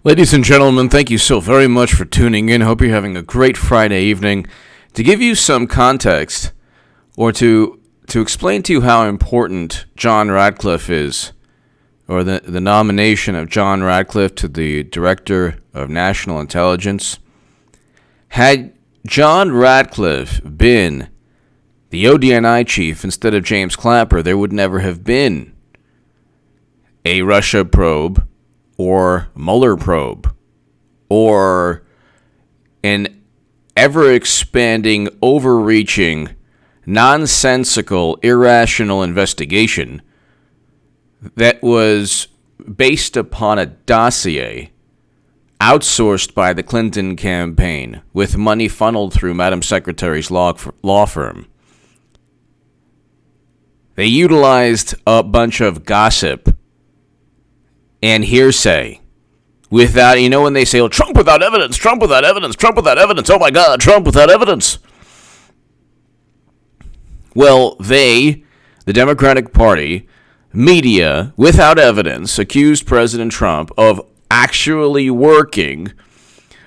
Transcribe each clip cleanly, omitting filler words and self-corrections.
Ladies and gentlemen, thank you so very much for tuning in. Hope you're having a great Friday evening. To give you some context, or to explain to you how important John Ratcliffe is, or the nomination of John Ratcliffe to the Director of National Intelligence, had John Ratcliffe been the ODNI chief instead of James Clapper, there would never have been a Russia probe, or Mueller probe, or an ever-expanding, overreaching, nonsensical, irrational investigation that was based upon a dossier outsourced by the Clinton campaign with money funneled through Madam Secretary's law firm. They utilized a bunch of gossip and hearsay without, when they say, oh, Trump without evidence, Trump without evidence, Trump without evidence, oh my God, Trump without evidence. Well, the Democratic Party, media, without evidence, accused President Trump of actually working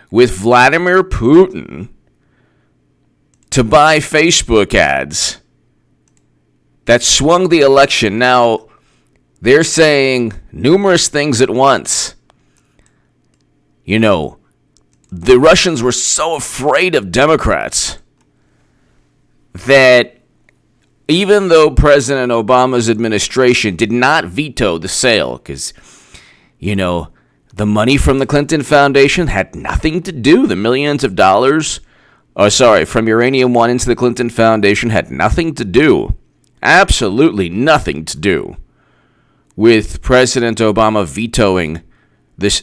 with Vladimir Putin to buy Facebook ads that swung the election. Now, they're saying numerous things at once. The Russians were so afraid of Democrats that even though President Obama's administration did not veto the sale, because, the money from the Clinton Foundation had nothing to do, the millions of dollars, from Uranium One into the Clinton Foundation had nothing to do, absolutely nothing to do with President Obama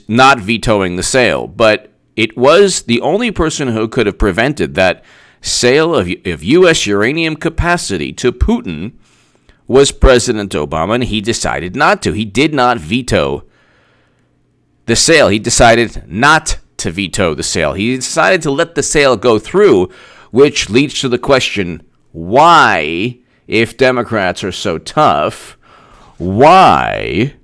not vetoing the sale. But it was the only person who could have prevented that sale of U.S. uranium capacity to Putin was President Obama, and he decided not to. He did not veto the sale. He decided not to veto the sale. He decided to let the sale go through, which leads to the question, why, if Democrats are so tough, why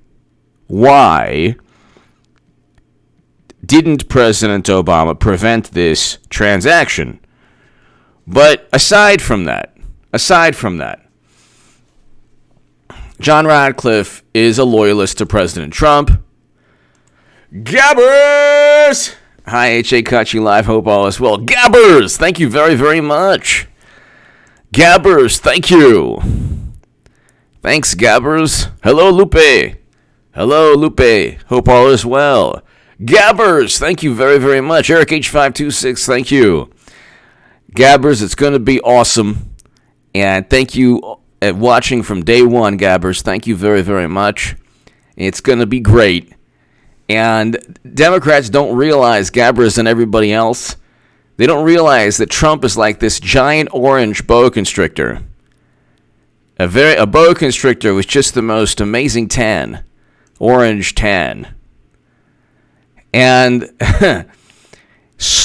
didn't President Obama prevent this transaction? But aside from that, John Ratcliffe is a loyalist to President Trump. Gabbers! Hi, H.A. Kachi Live. Hope all is well. Gabbers! Thank you very, very much. Gabbers, thank you. Thanks, Gabbers. Hello, Lupe. Hope all is well. Gabbers, thank you very, very much. Eric H526, thank you. Gabbers, it's going to be awesome. And thank you at watching from day one, Gabbers. Thank you very, very much. It's going to be great. And Democrats don't realize, Gabbers and everybody else, they don't realize that Trump is like this giant orange boa constrictor. A boa constrictor with just the most amazing tan. Orange tan. And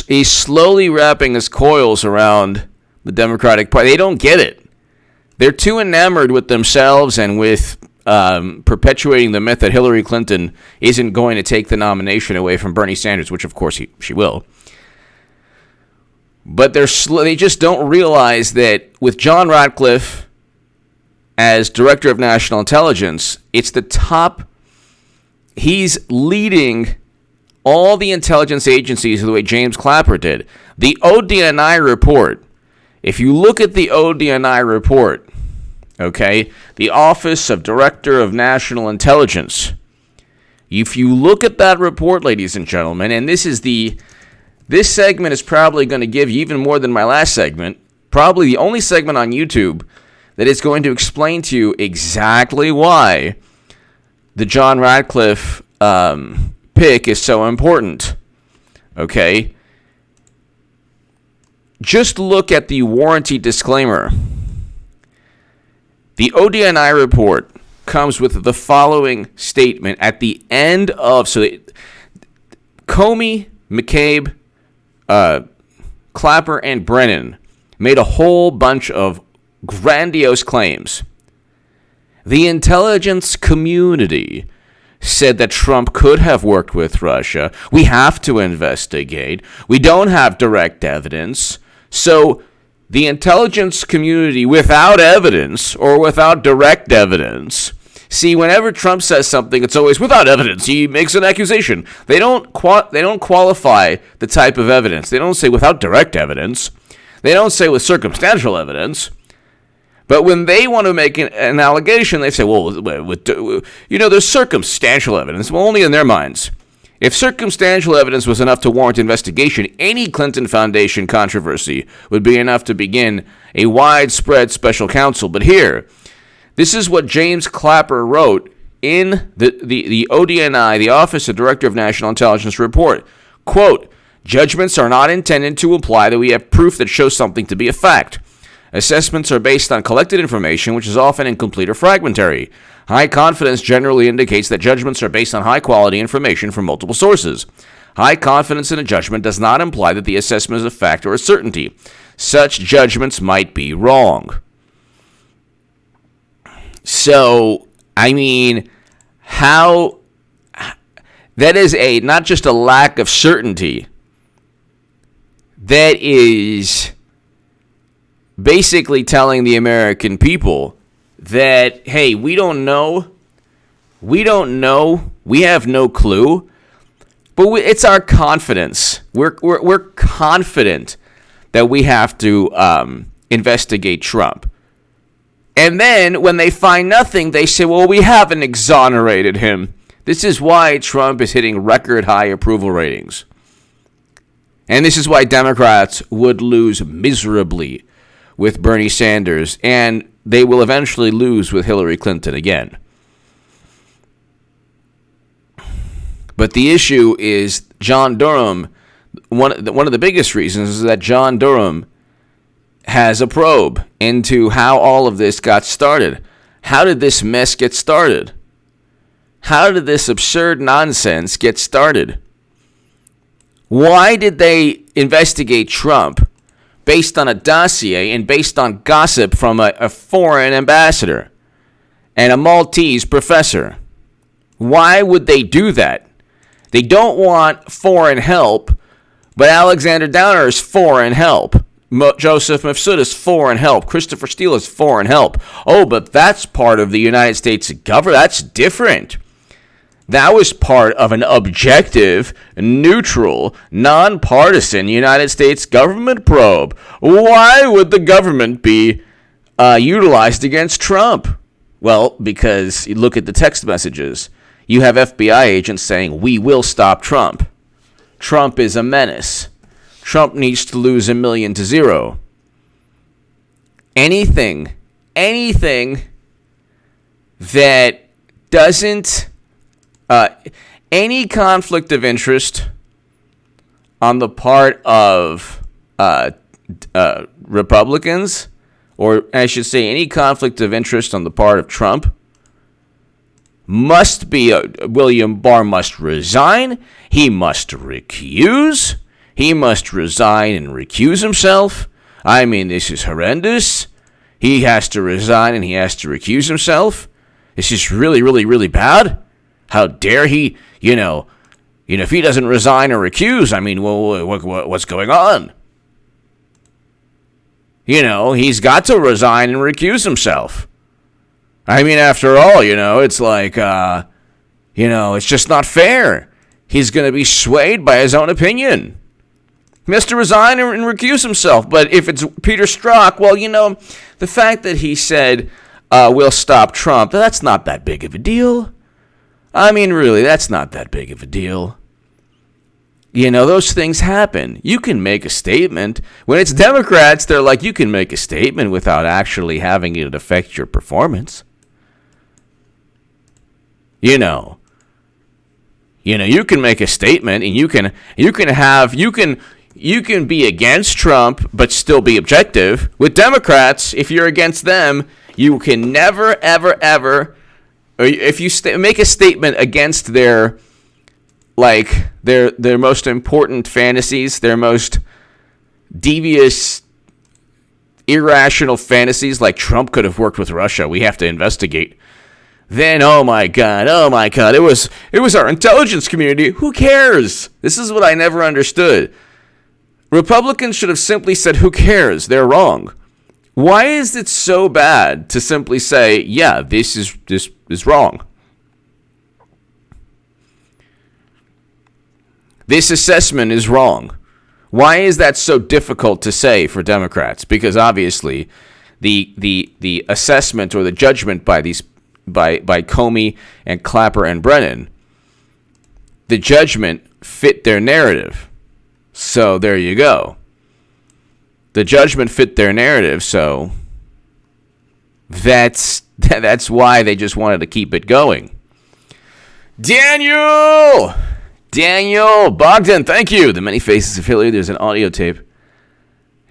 he's slowly wrapping his coils around the Democratic Party. They don't get it. They're too enamored with themselves and with perpetuating the myth that Hillary Clinton isn't going to take the nomination away from Bernie Sanders, which of course she will. But they just don't realize that with John Ratcliffe as Director of National Intelligence, it's the top. He's leading all the intelligence agencies the way James Clapper did. The ODNI report, if you look at the ODNI report, okay, the Office of Director of National Intelligence, if you look at that report, ladies and gentlemen, and this segment is probably going to give you even more than my last segment, probably the only segment on YouTube that is going to explain to you exactly why the John Ratcliffe pick is so important. Okay? Just look at the warranty disclaimer. The ODNI report comes with the following statement at the end of... Comey, McCabe, Clapper, and Brennan made a whole bunch of grandiose claims. The intelligence community said that Trump could have worked with Russia. We have to investigate. We don't have direct evidence. So the intelligence community, without evidence or without direct evidence, see, whenever Trump says something, it's always without evidence. He makes an accusation. They don't qualify the type of evidence. They don't say without direct evidence. They don't say with circumstantial evidence. But when they want to make an allegation, they say, well, there's circumstantial evidence. Well, only in their minds. If circumstantial evidence was enough to warrant investigation, any Clinton Foundation controversy would be enough to begin a widespread special counsel. But here, this is what James Clapper wrote in the ODNI, the Office of Director of National Intelligence report. Quote, judgments are not intended to imply that we have proof that shows something to be a fact. Assessments are based on collected information, which is often incomplete or fragmentary. High confidence generally indicates that judgments are based on high-quality information from multiple sources. High confidence in a judgment does not imply that the assessment is a fact or a certainty. Such judgments might be wrong. So, I mean, how that is not just a lack of certainty. That is basically telling the American people that, hey, we don't know, we have no clue, but it's our confidence. We're confident that we have to investigate Trump. And then when they find nothing, they say, well, we haven't exonerated him. This is why Trump is hitting record high approval ratings. And this is why Democrats would lose miserably with Bernie Sanders, and they will eventually lose with Hillary Clinton again. But the issue is John Durham. One of the biggest reasons is that John Durham has a probe into how all of this got started. How did this mess get started? How did this absurd nonsense get started? Why did they investigate Trump based on a dossier and based on gossip from a foreign ambassador and a Maltese professor? Why would they do that? They don't want foreign help, but Alexander Downer is foreign help. Joseph Mifsud is foreign help. Christopher Steele is foreign help. Oh, but that's part of the United States government. That's different. That was part of an objective, neutral, nonpartisan United States government probe. Why would the government be utilized against Trump? Well, because you look at the text messages. You have FBI agents saying, we will stop Trump. Trump is a menace. Trump needs to lose 1 million to 0. Anything that doesn't, any conflict of interest on the part of Republicans, or I should say any conflict of interest on the part of Trump, must be, William Barr must resign, he must recuse. He must resign and recuse himself. I mean, this is horrendous. He has to resign and he has to recuse himself. This is really, really, really bad. How dare he, if he doesn't resign or recuse, I mean, well, what's going on? He's got to resign and recuse himself. I mean, after all, it's like, it's just not fair. He's going to be swayed by his own opinion. He has to resign and recuse himself. But if it's Peter Strzok, well, the fact that he said, we'll stop Trump, that's not that big of a deal. I mean, really, that's not that big of a deal. Those things happen. You can make a statement. When it's Democrats, they're like, you can make a statement without actually having it affect your performance. You can make a statement and you can be against Trump but still be objective. With Democrats, if you're against them, you can never, ever, ever, or if you make a statement against their most important fantasies, their most devious, irrational fantasies, like Trump could have worked with Russia, we have to investigate. then oh my god, it was our intelligence community. Who cares? This is what I never understood. Republicans should have simply said, who cares? They're wrong. Why is it so bad to simply say, yeah, this is wrong? This assessment is wrong. Why is that so difficult to say for Democrats? Because obviously the assessment or the judgment by Comey and Clapper and Brennan, the judgment fit their narrative. So there you go. The judgment fit their narrative, so that's why they just wanted to keep it going. Daniel Bogdan, thank you. The Many Faces of Hillary. There's an audio tape.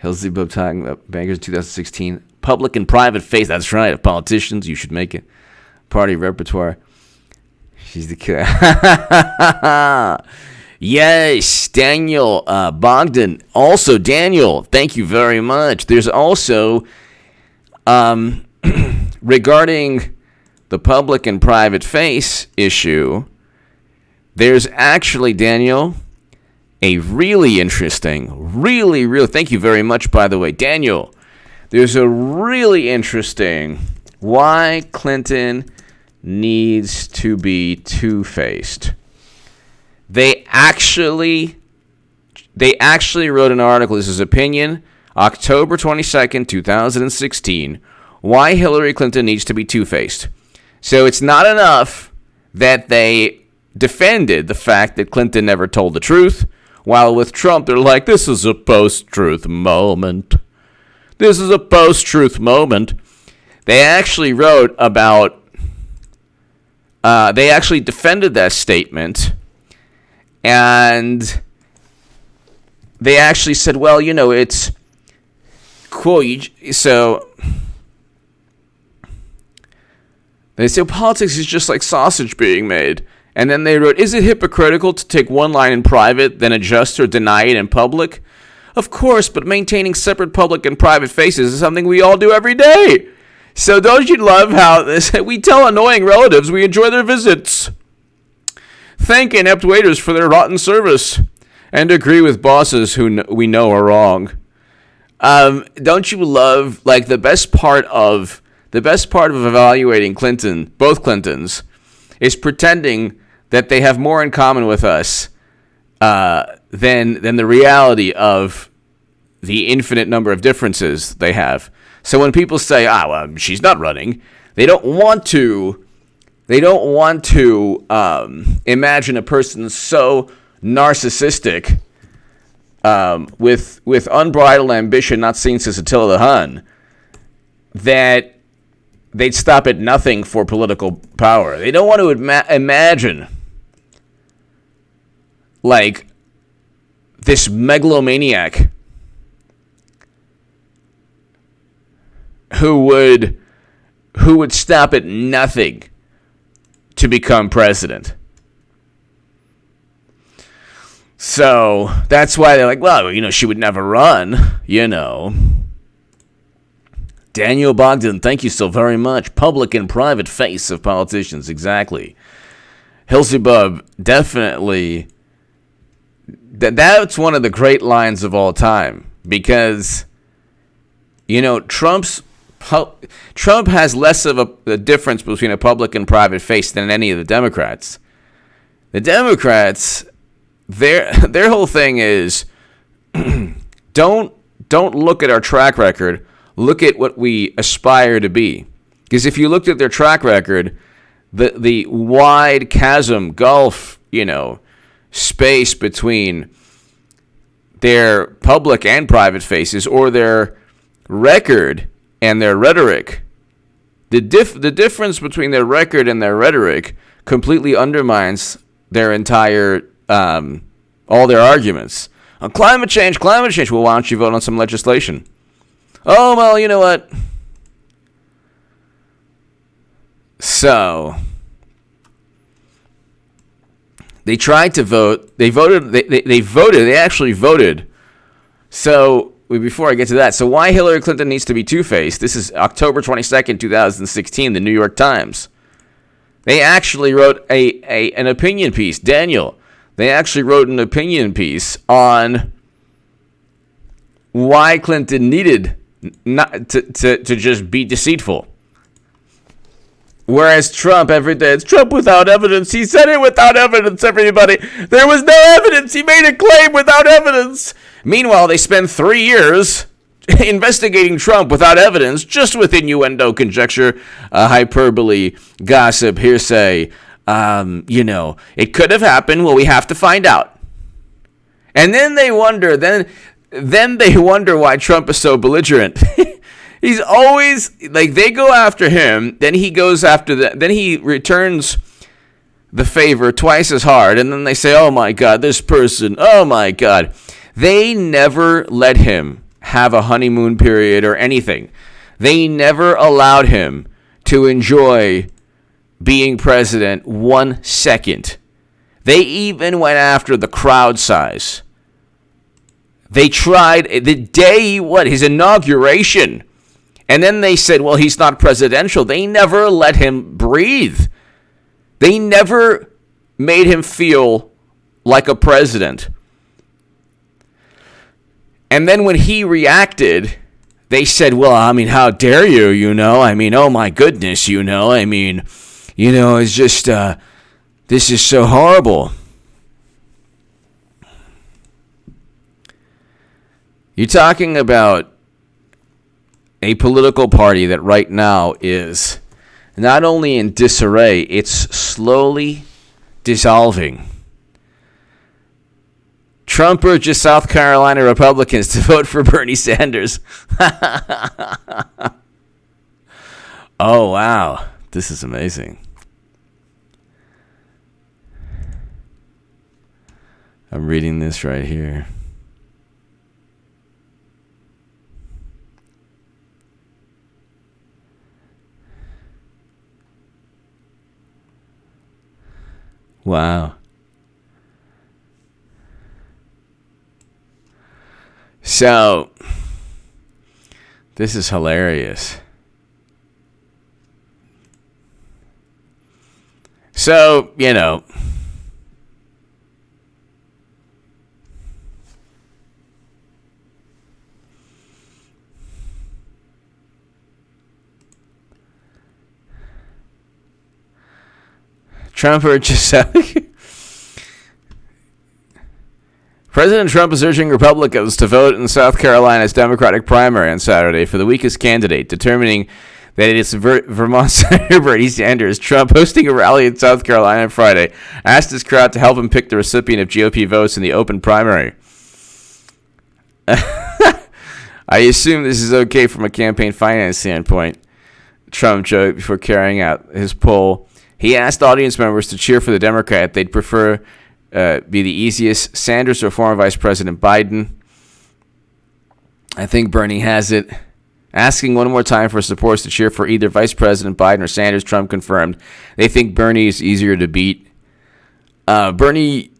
Hilsey Bob talking about bankers 2016. Public and private face. That's right. Of politicians, you should make it party repertoire. She's the killer. Yes, Daniel Bogdan. Also, Daniel, thank you very much. There's also, regarding the public and private face issue, there's actually, Daniel, a really interesting, thank you very much, by the way, Daniel. There's a really interesting why Clinton needs to be two-faced. They actually wrote an article, this is opinion, October 22nd, 2016, why Hillary Clinton needs to be two-faced. So it's not enough that they defended the fact that Clinton never told the truth, while with Trump, they're like, this is a post-truth moment. This is a post-truth moment. They actually wrote about, they actually defended that statement, and they actually said, well, you know, it's cool. So they said politics is just like sausage being made. And then they wrote, is it hypocritical to take one line in private, then adjust or deny it in public? Of course, but maintaining separate public and private faces is something we all do every day. So don't you love how we tell annoying relatives we enjoy their visits, thank inept waiters for their rotten service, and agree with bosses who we know are wrong? Don't you love, like, the best part of evaluating Clinton, both Clintons, is pretending that they have more in common with us than the reality of the infinite number of differences they have. So when people say, well, she's not running, they don't want to imagine a person so narcissistic, with unbridled ambition not seen since Attila the Hun, that they'd stop at nothing for political power. They don't want to imagine, like, this megalomaniac who would stop at nothing to become president. So that's why they're like, well, you know, she would never run, you know. Daniel Bogdan, thank you so very much. Public and private face of politicians, exactly. Hilsebub, definitely. That's one of the great lines of all time, because, you know, Trump has less of a difference between a public and private face than any of the Democrats. The Democrats, their whole thing is don't look at our track record. Look at what we aspire to be. Because if you looked at their track record, the wide chasm, gulf, you know, space between their public and private faces, or their record and their rhetoric, the difference between their record and their rhetoric completely undermines their entire, all their arguments. On climate change, well, why don't you vote on some legislation? Oh, well, you know what? So they tried to vote. They actually voted. So before I get to that, so why Hillary Clinton needs to be two-faced? This is October 22nd, 2016, the New York Times. They actually wrote an opinion piece. Daniel, they actually wrote an opinion piece on why Clinton needed not to just be deceitful. Whereas Trump, every day, it's Trump without evidence. He said it without evidence, everybody. There was no evidence. He made a claim without evidence. Meanwhile, they spend 3 years investigating Trump without evidence, just with innuendo, conjecture, hyperbole, gossip, hearsay. It could have happened. Well, we have to find out. And then they wonder, then they wonder why Trump is so belligerent. He's always, they go after him, then he goes after them, then he returns the favor twice as hard, and then they say, oh my God, this person, oh my God. They never let him have a honeymoon period or anything. They never allowed him to enjoy being president 1 second. They even went after the crowd size. They tried the day, his inauguration. And then they said, well, he's not presidential. They never let him breathe. They never made him feel like a president. And then when he reacted, they said, well, how dare you, oh my goodness, it's just, this is so horrible. You're talking about a political party that right now is not only in disarray, it's slowly dissolving. Trump urges South Carolina Republicans to vote for Bernie Sanders. Oh, wow. This is amazing. I'm reading this right here. Wow. So, this is hilarious. So, Trump urges President Trump is urging Republicans to vote in South Carolina's Democratic primary on Saturday for the weakest candidate, determining that it is Vermont Senator Bernie Sanders. Trump, hosting a rally in South Carolina on Friday, asked his crowd to help him pick the recipient of GOP votes in the open primary. I assume this is okay from a campaign finance standpoint, Trump joked before carrying out his poll. He asked audience members to cheer for the Democrat. They'd prefer be the easiest, Sanders or former Vice President Biden. I think Bernie has it. Asking one more time for supporters to cheer for either Vice President Biden or Sanders, Trump confirmed they think Bernie is easier to beat. Bernie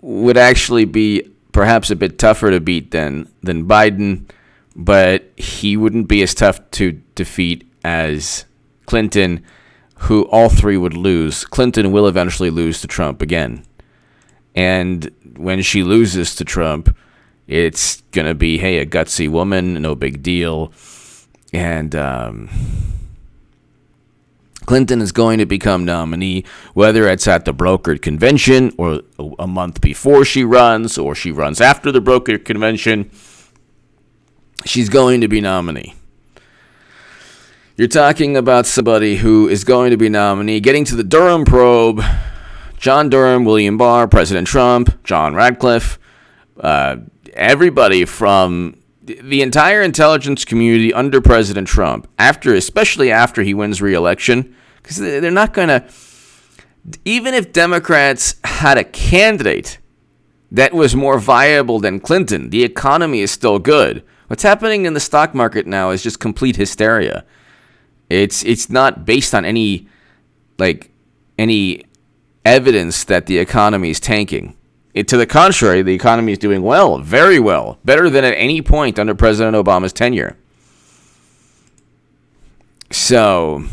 would actually be perhaps a bit tougher to beat than Biden, but he wouldn't be as tough to defeat as Clinton, who all three would lose. Clinton will eventually lose to Trump again. And when she loses to Trump, it's going to be, hey, a gutsy woman, no big deal. And Clinton is going to become nominee, whether it's at the brokered convention or a month before she runs or she runs after the brokered convention. She's going to be nominee. You're talking about somebody who is going to be nominee. Getting to the Durham Probe, John Durham, William Barr, President Trump, John Ratcliffe, everybody from the entire intelligence community under President Trump, especially after he wins re-election, because they're not going to, even if Democrats had a candidate that was more viable than Clinton, the economy is still good. What's happening in the stock market now is just complete hysteria. It's not based on any evidence that the economy is tanking. To the contrary, the economy is doing well, very well, better than at any point under President Obama's tenure. So,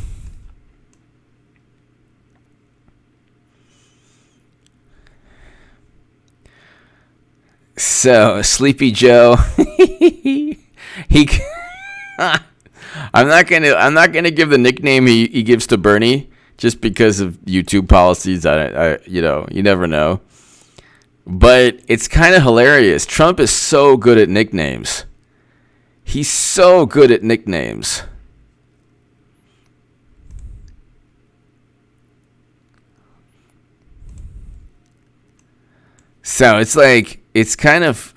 So Sleepy Joe, he. I'm not gonna give the nickname he gives to Bernie just because of YouTube policies. You never know. But it's kind of hilarious. Trump is so good at nicknames. He's so good at nicknames. So it's like, it's kind of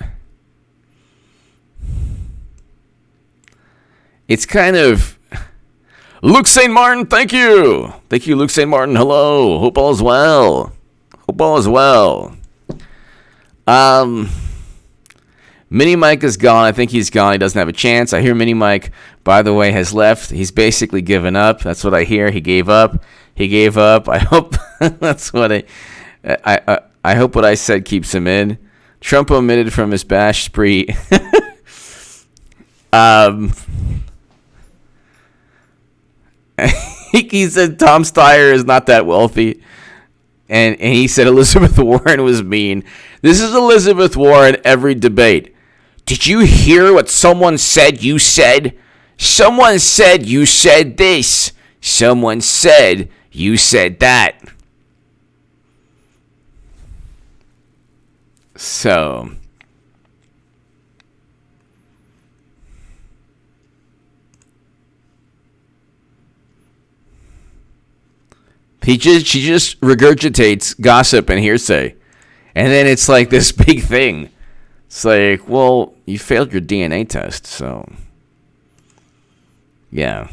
Luke St. Martin, thank you. Thank you, Luke St. Martin. Hello. Hope all is well. Mini Mike is gone. I think he's gone. He doesn't have a chance. I hear Mini Mike, by the way, has left. He's basically given up. That's what I hear. He gave up. I hope that's what I hope what I said keeps him in. Trump omitted from his bash spree. He said Tom Steyer is not that wealthy. And he said Elizabeth Warren was mean. This is Elizabeth Warren every debate. Did you hear what someone said you said? Someone said you said this. Someone said you said that. So she just regurgitates gossip and hearsay. And then it's like this big thing. It's like, well, you failed your DNA test, so yeah.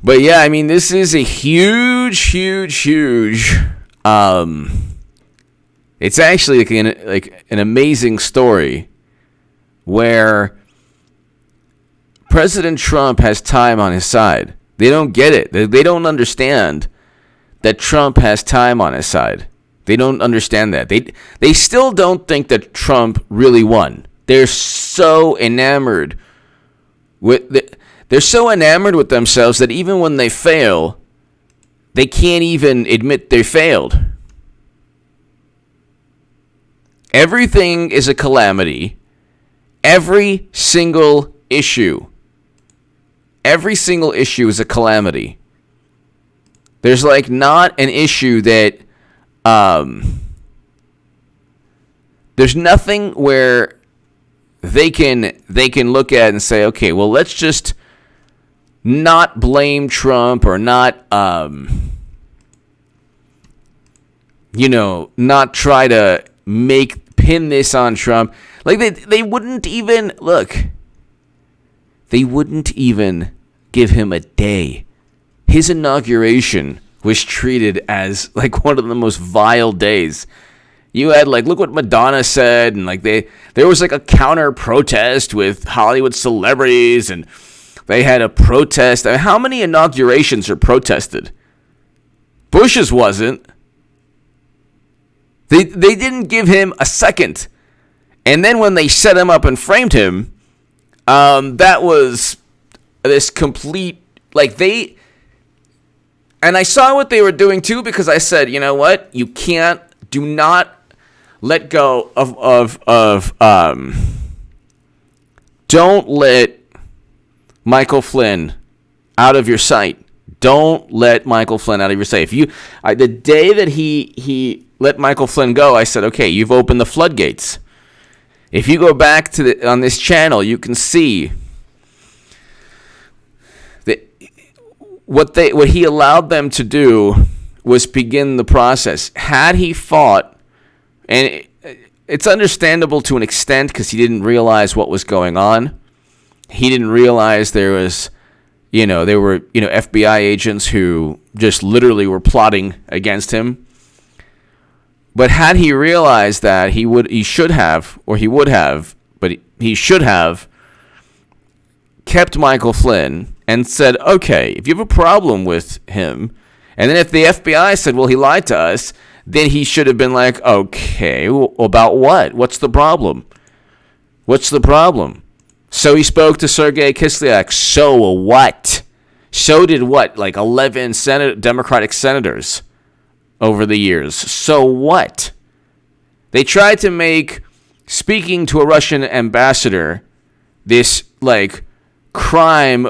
But yeah, I mean, this is a huge it's actually like an amazing story where President Trump has time on his side. They don't get it. They don't understand that Trump has time on his side. They don't understand that. They still don't think that Trump really won. They're so enamored with themselves that even when they fail, they can't even admit they failed. Everything is a calamity. Every single issue is a calamity. There's like not an issue that there's nothing where they can look at and say, okay, well, let's just not blame Trump or not not try to pin this on Trump. Like they wouldn't even look. They wouldn't even give him a day. His inauguration was treated as like one of the most vile days. You had like, look what Madonna said, and like there was like a counter protest with Hollywood celebrities, and they had a protest. I mean, how many inaugurations are protested? Bush's wasn't. They didn't give him a second. And then when they set him up and framed him, that was this complete, like and I saw what they were doing too, because I said, you know what? Do not let go don't let Michael Flynn out of your sight. Don't let Michael Flynn out of your sight. The day that he let Michael Flynn go, I said, okay, you've opened the floodgates. If you go back to on this channel, you can see that what he allowed them to do was begin the process. Had he fought, and it's understandable to an extent because he didn't realize what was going on. He didn't realize there were FBI agents who just literally were plotting against him. But had he realized that, he should have kept Michael Flynn and said, okay, if you have a problem with him, and then if the FBI said, well, he lied to us, then he should have been like, okay, well, about what? What's the problem? So he spoke to Sergei Kislyak. So what? So did what? Like 11 Democratic senators over the years. So what? They tried to make speaking to a Russian ambassador this like crime,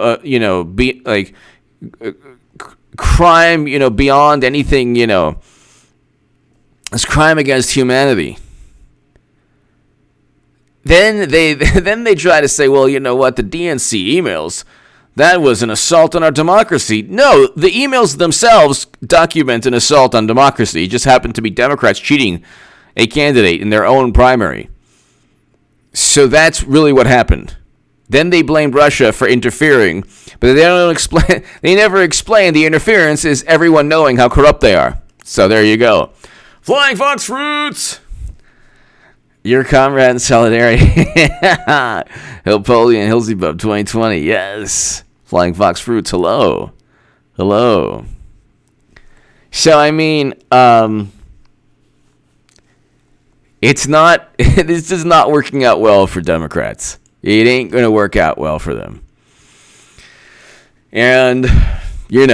crime, beyond anything, it's crime against humanity. Then they try to say, well, you know what, the DNC emails, that was an assault on our democracy. No, the emails themselves document an assault on democracy. It just happened to be Democrats cheating a candidate in their own primary. So that's really what happened. Then they blamed Russia for interfering, but they don't explain. They never explain the interference is everyone knowing how corrupt they are. So there you go. Flying Fox Fruits! Your comrade in solidarity. Hillpolian Hillsybub 2020. Yes. Flying Fox Fruits. Hello. Hello. So, I mean, it's not, this is not working out well for Democrats. It ain't going to work out well for them. And, you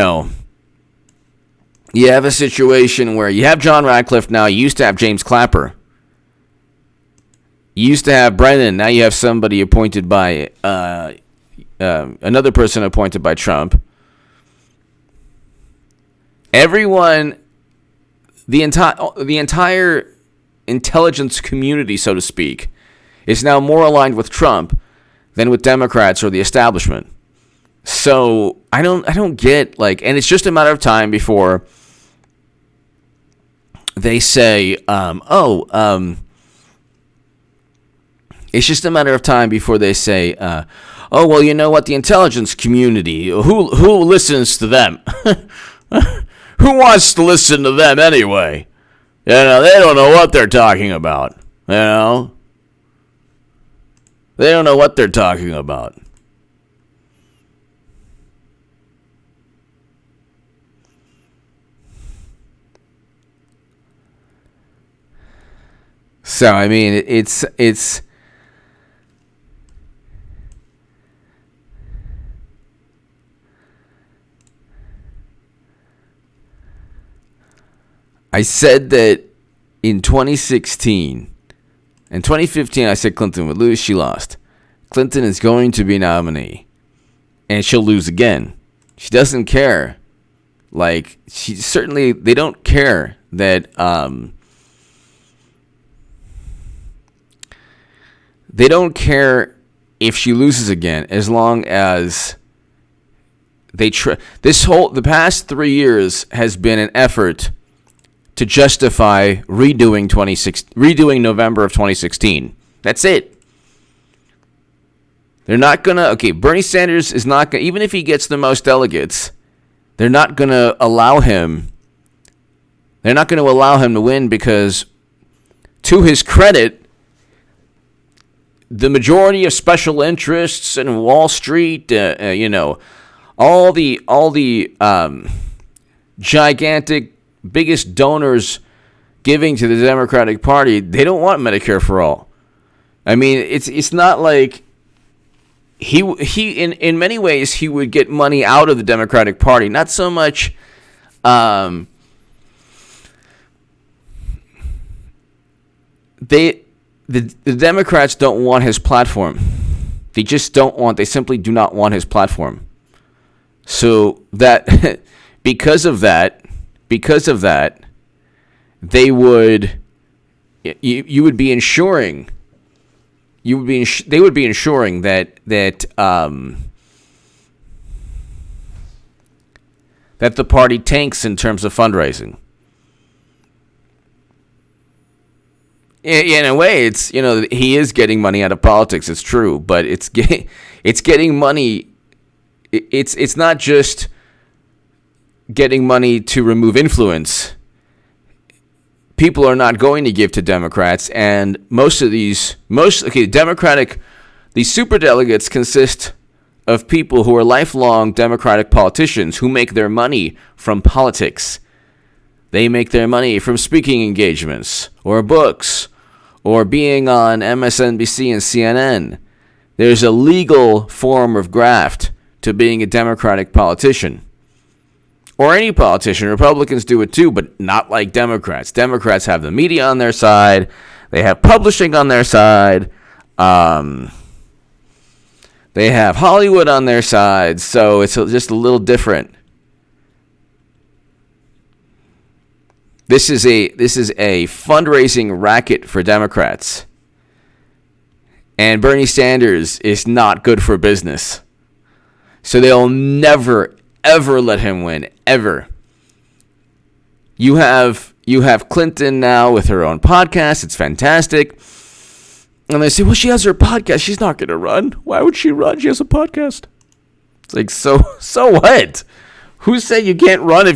have a situation where you have John Ratcliffe now. You used to have James Clapper. You used to have Brennan. Now you have somebody appointed by another person appointed by Trump. Everyone, the entire intelligence community, so to speak, is now more aligned with Trump than with Democrats or the establishment. So I don't get and it's just a matter of time before they say, it's just a matter of time before they say, oh, well, you know what, the intelligence community, who listens to them? Who wants to listen to them anyway? They don't know what they're talking about, They don't know what they're talking about. So, I mean, it's I said that in 2016, in 2015, I said Clinton would lose. She lost. Clinton is going to be nominee, and she'll lose again. She doesn't care. They don't care that, they don't care if she loses again, as long as the past 3 years has been an effort to justify redoing November of 2016. That's it. They're not going to... Bernie Sanders is not going to... Even if he gets the most delegates, they're not going to allow him... They're not going to allow him to win because, to his credit, the majority of special interests and Wall Street, all the gigantic... biggest donors giving to the Democratic Party, they don't want Medicare for all. I mean, it's not like he in many ways he would get money out of the Democratic Party, not so much the Democrats don't want his platform. They simply do not want his platform. So that because of that, they would be ensuring that the party tanks in terms of fundraising. In a way, it's he is getting money out of politics. It's true, but it's getting money. It's not just getting money to remove influence. People are not going to give to Democrats, and these superdelegates consist of people who are lifelong Democratic politicians who make their money from politics. They make their money from speaking engagements or books or being on MSNBC and CNN. There's a legal form of graft to being a Democratic politician. Or any politician. Republicans do it too, but not like Democrats. Democrats have the media on their side. They have publishing on their side. They have Hollywood on their side, so it's just a little different. This is a fundraising racket for Democrats. And Bernie Sanders is not good for business. So they'll never, ever let him win, ever. You have Clinton now with her own podcast. It's fantastic. And they say, well, she has her podcast. She's not going to run. Why would she run? She has a podcast. It's like, so what? Who said you can't run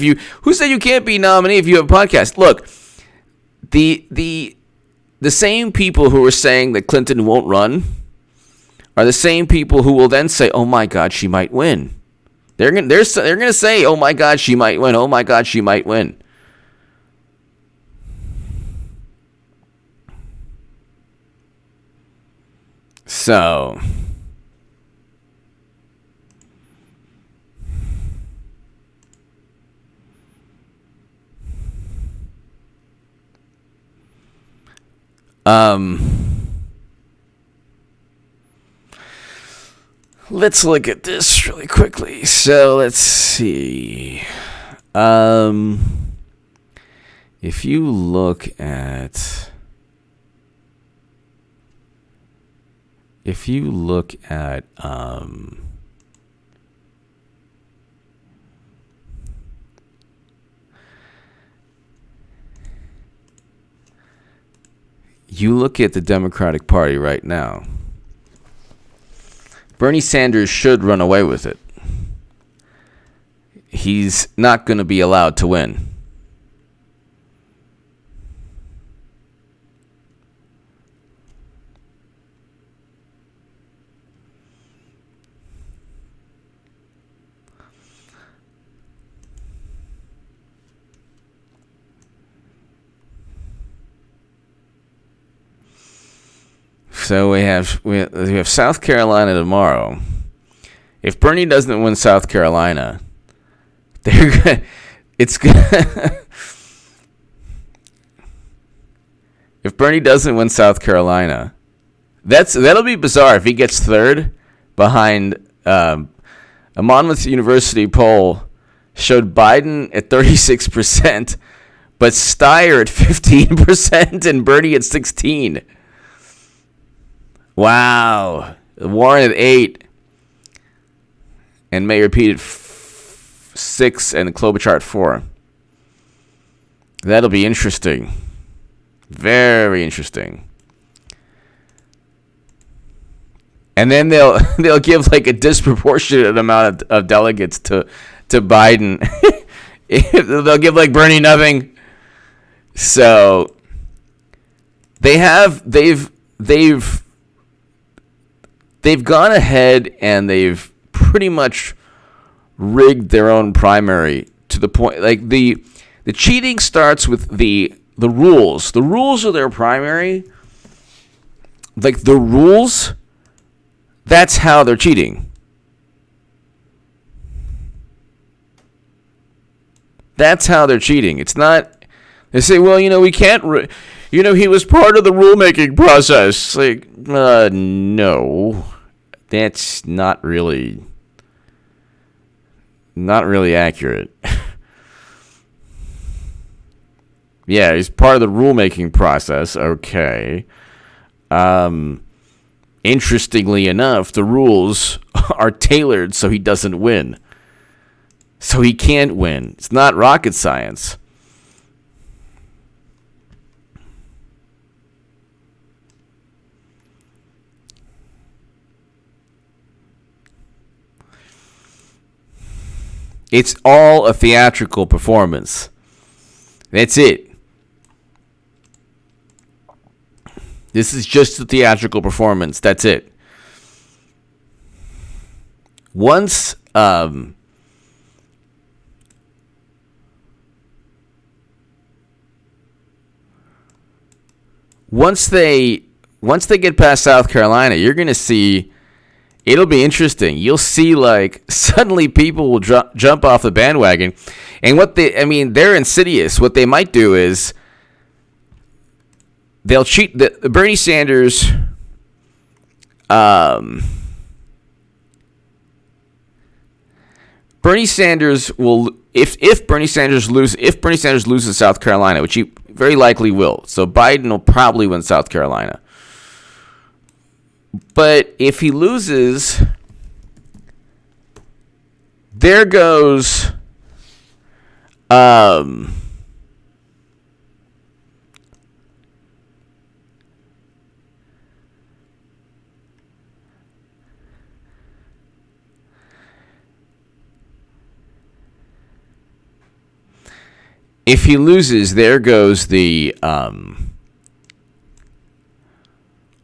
who said you can't be nominated if you have a podcast? Look, the same people who are saying that Clinton won't run are the same people who will then say, oh my God, she might win. They're going to say, oh my God, she might win. Oh my God, she might win. So, let's look at this really quickly. So let's see. If you look at you look at the Democratic Party right now, Bernie Sanders should run away with it. He's not going to be allowed to win. So we have South Carolina tomorrow. If Bernie doesn't win South Carolina, if Bernie doesn't win South Carolina, that'll be bizarre if he gets third behind a Monmouth University poll showed Biden at 36%, but Steyer at 15% and Bernie at 16%. Wow. Warren at 8. And Mayor Pete at 6 and Klobuchar at 4. That'll be interesting. Very interesting. And then they'll give like a disproportionate amount of delegates to Biden. They'll give like Bernie nothing. So they've gone ahead and they've pretty much rigged their own primary to the point, like the cheating starts with the rules. The rules of their primary, like the rules, that's how they're cheating. That's how they're cheating. It's not, they say, well, we can't, he was part of the rulemaking process. Like, no. That's not really accurate. Yeah, he's part of the rulemaking process. Okay. Interestingly enough, the rules are tailored so he doesn't win. So he can't win. It's not rocket science. It's all a theatrical performance. That's it. This is just a theatrical performance. That's it. Once they get past South Carolina, you're going to see, it'll be interesting. You'll see, like, suddenly people will jump off the bandwagon. And they're insidious. What they might do is they'll cheat. Bernie Sanders. Bernie Sanders will, if Bernie Sanders loses South Carolina, which he very likely will. So Biden will probably win South Carolina. But if he loses, there goes if he loses, there goes the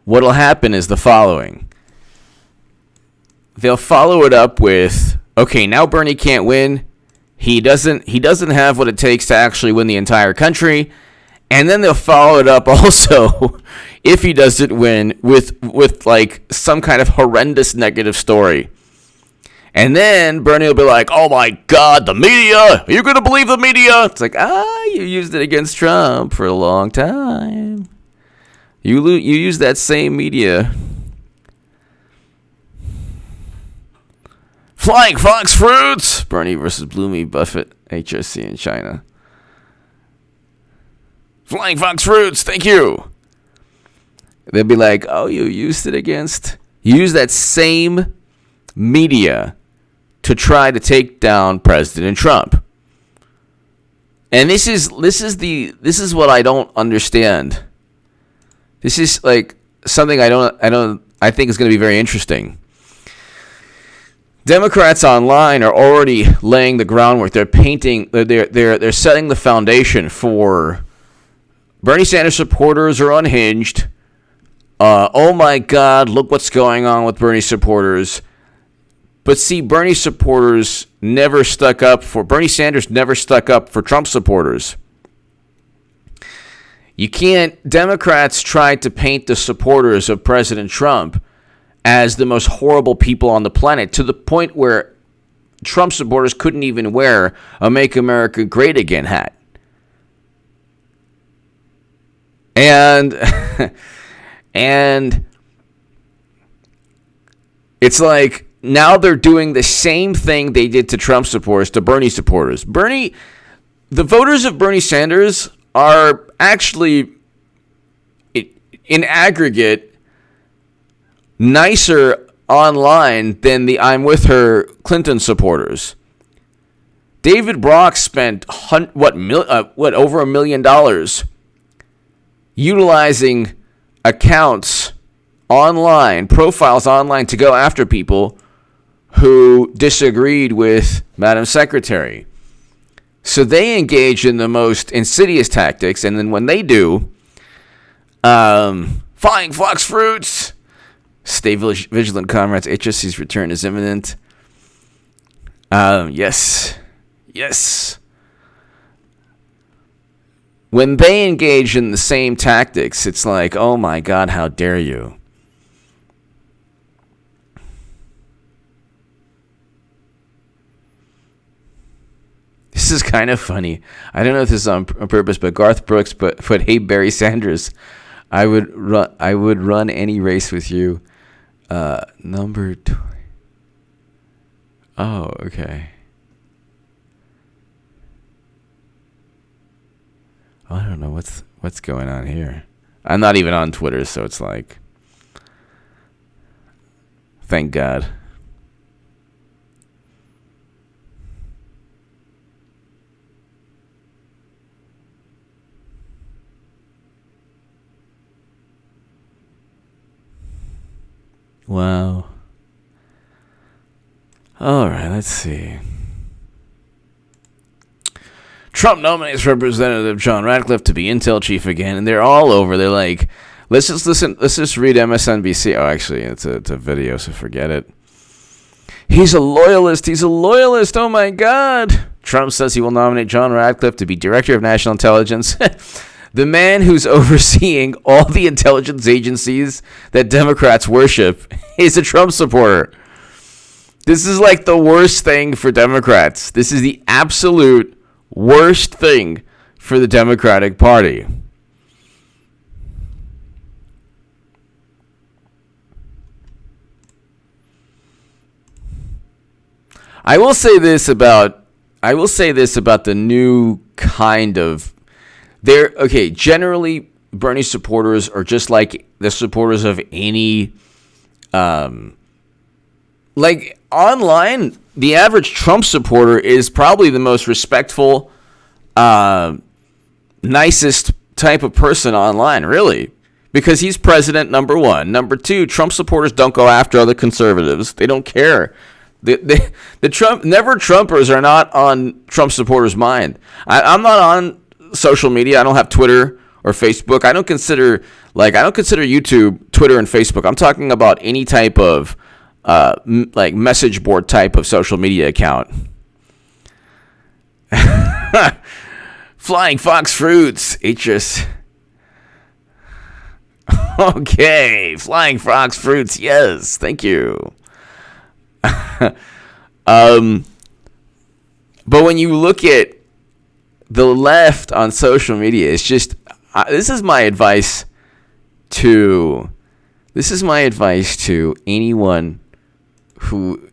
what'll happen is the following. They'll follow it up with, okay, now Bernie can't win. He doesn't have what it takes to actually win the entire country. And then they'll follow it up also, if he doesn't win, with like some kind of horrendous negative story. And then Bernie will be like, oh my God, the media! Are you going to believe the media? It's like, you used it against Trump for a long time. You use that same media. Flying Fox Fruits! Bernie versus Bloomy Buffett, HSC in China. Flying Fox Fruits, thank you. They'll be like, oh, you used that same media to try to take down President Trump. And this is what I don't understand. This is like something I think is going to be very interesting. Democrats online are already laying the groundwork. They're setting the foundation for Bernie Sanders supporters are unhinged. Oh my God, look what's going on with Bernie supporters. But see, Bernie Sanders never stuck up for Trump supporters. Democrats tried to paint the supporters of President Trump as the most horrible people on the planet, to the point where Trump supporters couldn't even wear a Make America Great Again hat. And it's like now they're doing the same thing they did to Trump supporters to Bernie supporters. The voters of Bernie Sanders are actually, in aggregate, nicer online than the I'm With Her Clinton supporters. David Brock spent over $1 million utilizing accounts online, profiles online, to go after people who disagreed with Madam Secretary. So they engage in the most insidious tactics, and then when they do, Flying Fox Fruits, stay vigilant, comrades. HSC's return is imminent. Yes. When they engage in the same tactics, it's like, oh my God, how dare you? This is kind of funny. I don't know if this is on purpose, but Garth Brooks put hey Barry Sanders, I would run any race with you. Number 20. Oh, okay. I don't know what's going on here. I'm not even on Twitter, so it's like, thank God. Wow. All right, let's see. Trump nominates Representative John Ratcliffe to be Intel chief again, and they're all over. They're like, let's just listen. Let's just read MSNBC. Oh, actually, it's a video, so forget it. He's a loyalist. Oh my God. Trump says he will nominate John Ratcliffe to be Director of National Intelligence. The man who's overseeing all the intelligence agencies that Democrats worship is a Trump supporter. This is like the worst thing for Democrats. This is the absolute worst thing for the Democratic Party. I will say this about the new kind of generally Bernie supporters are just like the supporters of any like online, the average Trump supporter is probably the most respectful, nicest type of person online, really. Because he's president, number one. Number two, Trump supporters don't go after other conservatives. They don't care. The Trumpers are not on Trump supporters' mind. I'm not on social media. I don't have Twitter or Facebook. I don't consider YouTube, Twitter, and Facebook. I'm talking about any type of like message board type of social media account. Flying Fox Fruits, Atris. Okay, Flying Fox Fruits, yes, thank you. But when you look at the left on social media, it's just this is my advice to anyone who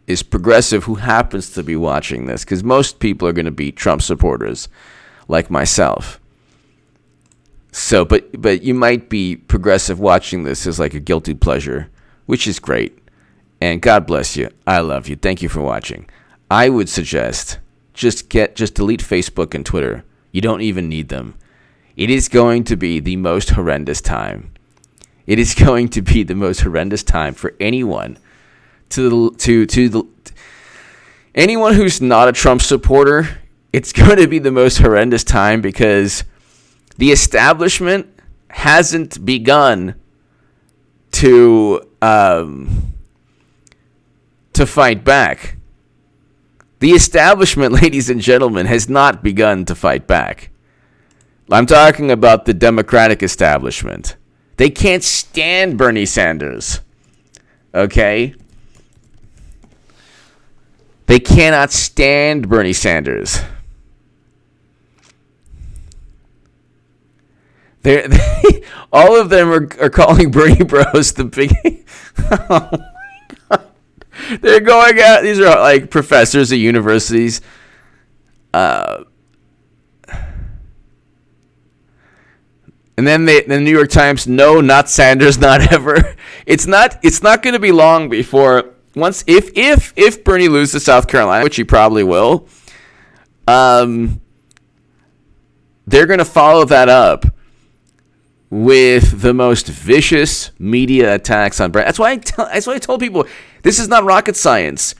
is progressive who happens to be watching this, because most people are going to be Trump supporters like myself. So, but you might be progressive watching this as like a guilty pleasure, which is great. And God bless you. I love you. Thank you for watching. I would suggest just delete Facebook and Twitter. You don't even need them. It is going to be the most horrendous time. It is going to be the most horrendous time for anyone anyone who's not a Trump supporter. It's going to be the most horrendous time because the establishment hasn't begun to fight back. The establishment, ladies and gentlemen, has not begun to fight back. I'm talking about the Democratic establishment. They can't stand Bernie Sanders. Okay? They cannot stand Bernie Sanders. All of them are calling Bernie Bros the big... Oh my God. They're going out... These are like professors at universities. And then the New York Times, no, not Sanders, not ever. It's not going to be long before... If Bernie loses South Carolina, which he probably will, they're going to follow that up with the most vicious media attacks on Bernie. That's why I told people this is not rocket science.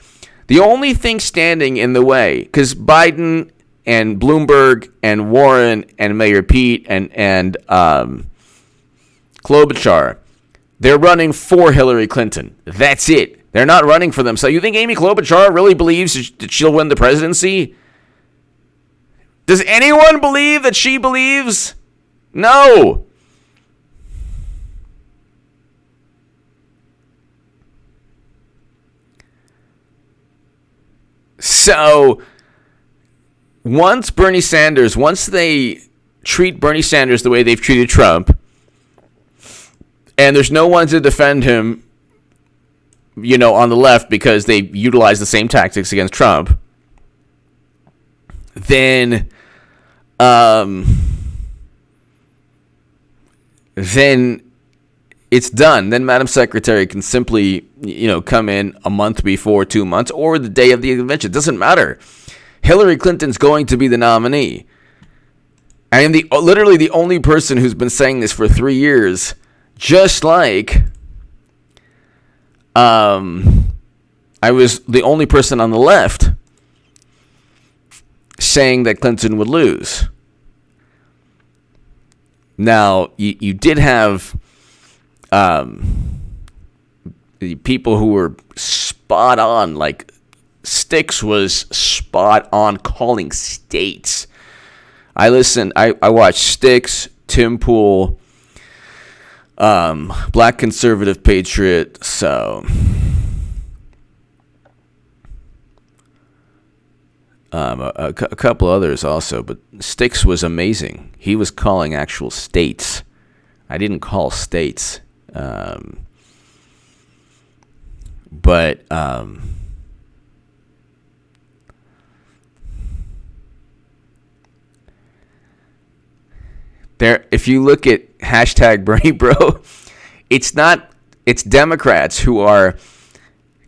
The only thing standing in the way, because Biden and Bloomberg and Warren and Mayor Pete and Klobuchar, they're running for Hillary Clinton. That's it. They're not running for themselves. You think Amy Klobuchar really believes that she'll win the presidency? Does anyone believe that she believes? No. So, once they treat Bernie Sanders the way they've treated Trump, and there's no one to defend him, on the left because they utilize the same tactics against Trump, then it's done. Then Madam Secretary can simply, come in a month before, 2 months, or the day of the convention. It doesn't matter. Hillary Clinton's going to be the nominee. I am literally the only person who's been saying this for 3 years, just like I was the only person on the left saying that Clinton would lose. Now, you did have the people who were spot on, like Styx was spot on calling states. I watched Styx, Tim Pool, Black Conservative Patriot, so a couple others also, but Styx was amazing. He was calling actual states. I didn't call states, but There, if you look at hashtag Bernie Bro, it's Democrats who are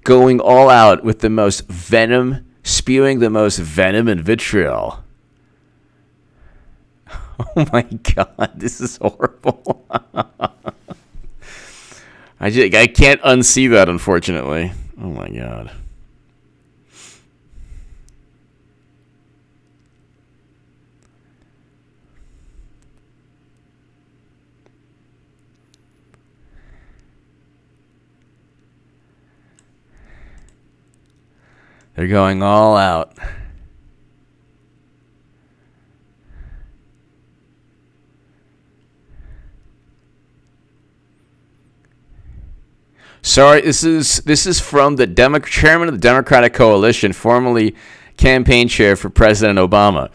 going all out with the most venom, spewing the most venom and vitriol. Oh my God, this is horrible. I can't unsee that, unfortunately. Oh my God. They're going all out. Sorry, this is from the chairman of the Democratic Coalition, formerly campaign chair for President Obama.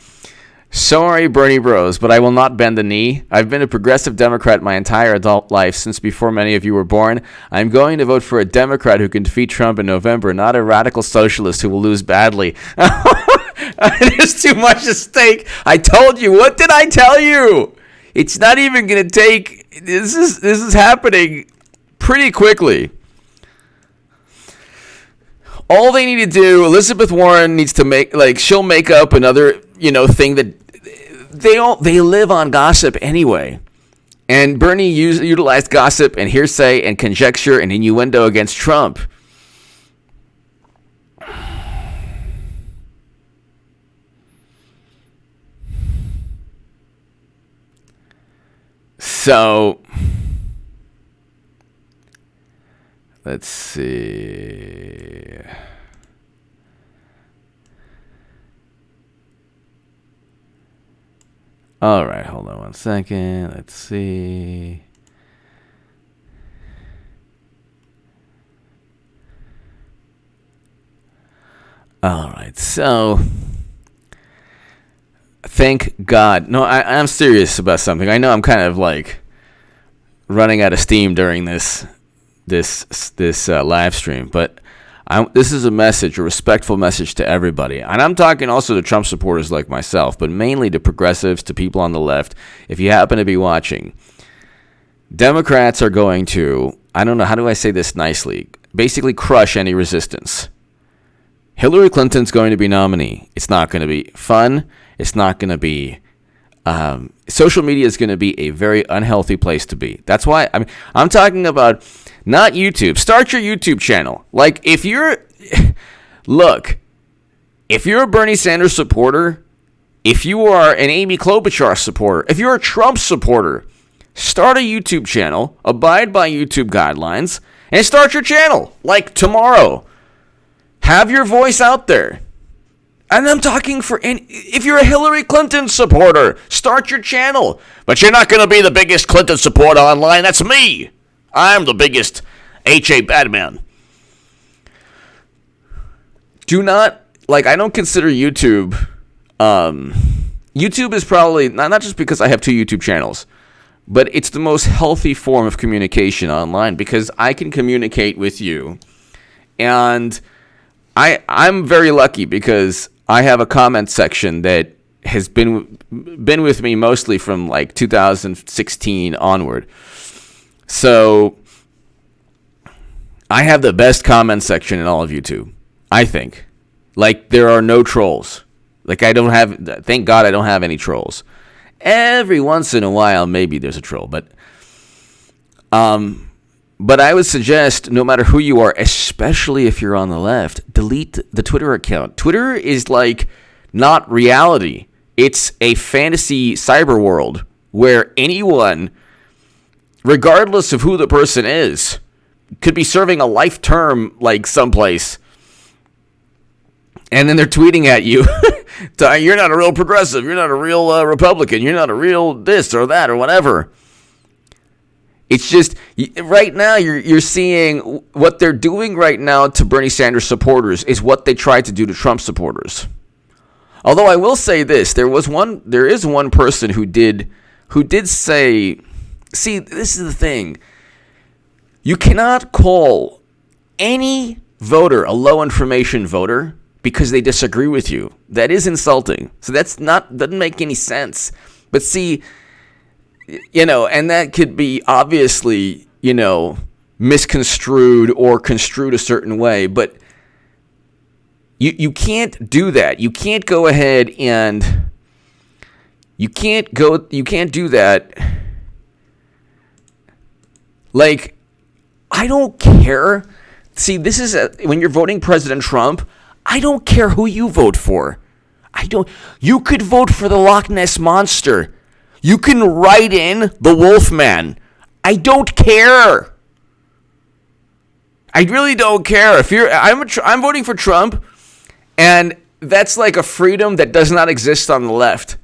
Sorry, Bernie Bros, but I will not bend the knee. I've been a progressive Democrat my entire adult life, since before many of you were born. I'm going to vote for a Democrat who can defeat Trump in November, not a radical socialist who will lose badly. There's too much at stake. I told you. What did I tell you? It's not even going to take... This is happening pretty quickly. All they need to do, Elizabeth Warren needs to she'll make up another, thing that they live on gossip anyway. And Bernie utilized gossip and hearsay and conjecture and innuendo against Trump. So, let's see. All right, hold on one second. Let's see. All right, so thank God. No, I'm serious about something. I know I'm kind of running out of steam during this live stream, but this is a respectful message to everybody. And I'm talking also to Trump supporters like myself, but mainly to progressives, to people on the left. If you happen to be watching, Democrats are going to, I don't know, how do I say this nicely, basically crush any resistance. Hillary Clinton's going to be nominee. It's not going to be fun. It's not going to be... social media is going to be a very unhealthy place to be. That's why I'm talking about not YouTube. Start your YouTube channel. If you're a Bernie Sanders supporter, if you are an Amy Klobuchar supporter, if you're a Trump supporter, start a YouTube channel, abide by YouTube guidelines, and start your channel tomorrow. Have your voice out there. And I'm talking if you're a Hillary Clinton supporter, start your channel. But you're not going to be the biggest Clinton supporter online. That's me. I'm the biggest H.A. Badman. Do not, I don't consider YouTube, YouTube is probably, not just because I have 2 YouTube channels, but it's the most healthy form of communication online because I can communicate with you. And I'm very lucky because I have a comment section that has been with me mostly from 2016 onward. So I have the best comment section in all of YouTube, I think. There are no trolls. Thank God I don't have any trolls. Every once in a while, maybe there's a troll, but I would suggest, no matter who you are, especially if you're on the left, delete the Twitter account. Twitter is not reality. It's a fantasy cyber world where anyone, regardless of who the person is, could be serving a life term someplace. And then they're tweeting at you, you're not a real progressive, you're not a real Republican, you're not a real this or that or whatever. It's just, right now, you're seeing what they're doing right now to Bernie Sanders supporters is what they tried to do to Trump supporters. Although I will say this, there is one person who did say, see, this is the thing. You cannot call any voter a low information voter because they disagree with you. That is insulting. So doesn't make any sense. But see, and that could be obviously, misconstrued or construed a certain way, but you can't do that. You can't go ahead and you can't do that. Like, I don't care. See, this is when you're voting President Trump, I don't care who you vote for. You could vote for the Loch Ness Monster. You can write in the Wolfman. I don't care. I really don't care. I'm voting for Trump, and that's like a freedom that does not exist on the left.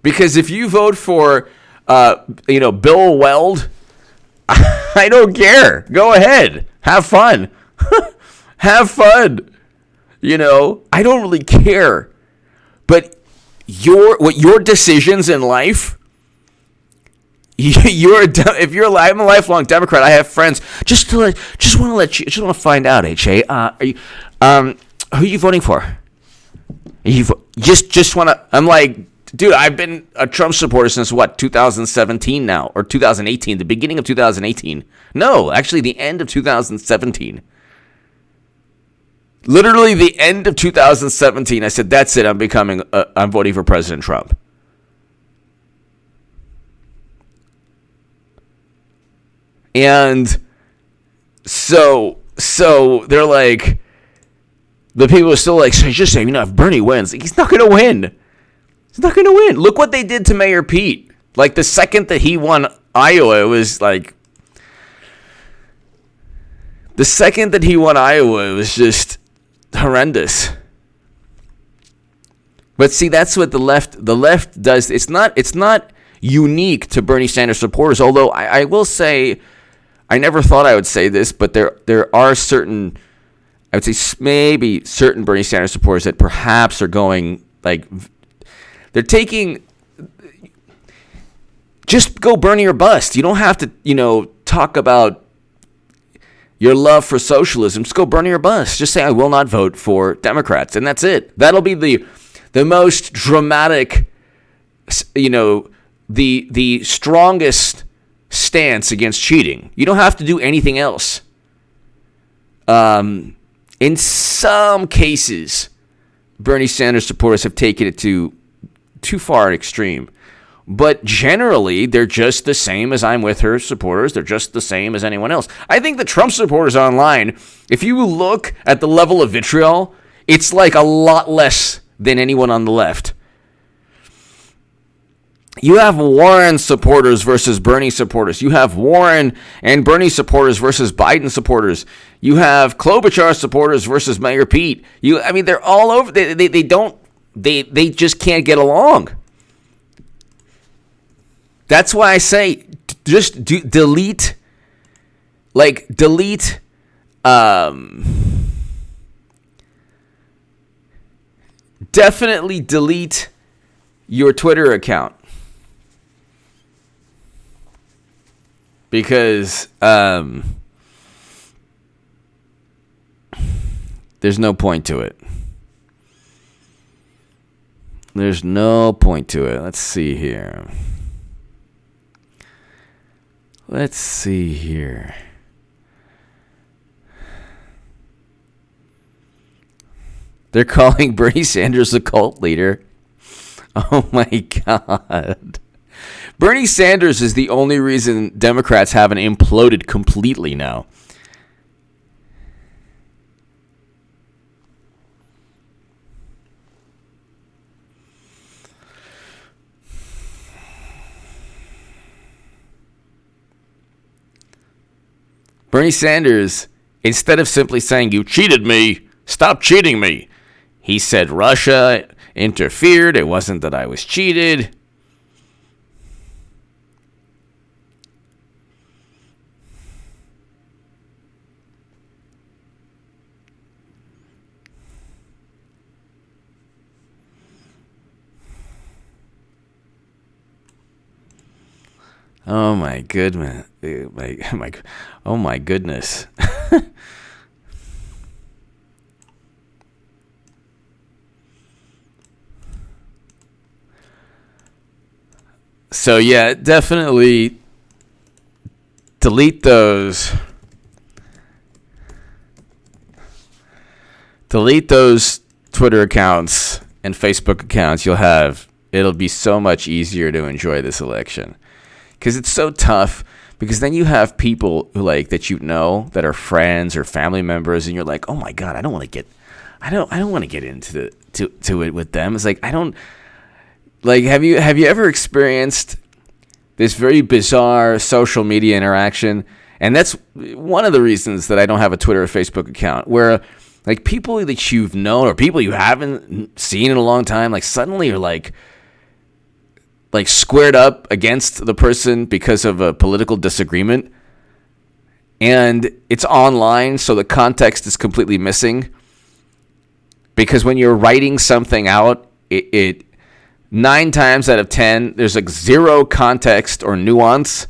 Because if you vote for, Bill Weld, I don't care. Go ahead. Have fun. Have fun. I don't really care. But your decisions in life, I'm a lifelong Democrat. I have friends. Just want to find out, HA. Who are you voting for? Just want to. I'm like, dude, I've been a Trump supporter since 2017 now, or 2018, the beginning of 2018. No, actually the end of 2017. Literally the end of 2017, I said, that's it, I'm voting for President Trump. And so they're like, the people are still like, so just say, if Bernie wins, he's not going to win. He's not going to win. Look what they did to Mayor Pete. Like, the second that he won Iowa, it was like, just horrendous. But see, that's what the left does. It's not unique to Bernie Sanders supporters, although I will say, I never thought I would say this, but there are certain, I would say maybe certain Bernie Sanders supporters that perhaps are going, like, they're taking, just go Bernie or bust. You don't have to, talk about your love for socialism. Just go Bernie or bust. Just say, I will not vote for Democrats, and that's it. That'll be the most dramatic, the strongest stance against cheating. You don't have to do anything else. In some cases, Bernie Sanders supporters have taken it too far an extreme. But generally, they're just the same as I'm with her supporters. They're just the same as anyone else. I think the Trump supporters online, if you look at the level of vitriol, it's like a lot less than anyone on the left. You have Warren supporters versus Bernie supporters. You have Warren and Bernie supporters versus Biden supporters. You have Klobuchar supporters versus Mayor Pete. They're all over. They just can't get along. That's why I say just delete. Definitely delete your Twitter account. Because there's no point to it. There's no point to it. Let's see here. They're calling Bernie Sanders a cult leader. Oh my God. Bernie Sanders is the only reason Democrats haven't imploded completely now. Bernie Sanders, instead of simply saying, you cheated me, stop cheating me, he said Russia interfered, it wasn't that I was cheated. Oh my goodness. Oh my goodness. So yeah, definitely delete those. Delete those Twitter accounts and Facebook accounts you'll have. It'll be so much easier to enjoy this election. Because it's so tough. Because then you have people who like that that are friends or family members, and you're like, oh my god, I don't want to get into it with them. It's like I don't like. Have you ever experienced this very bizarre social media interaction? And that's one of the reasons that I don't have a Twitter or Facebook account, where like people that you've known or people you haven't seen in a long time, like suddenly you're like squared up against the person because of a political disagreement, and it's online, so the context is completely missing. Because when you're writing something out, it 9 times out of 10 there's like zero context or nuance,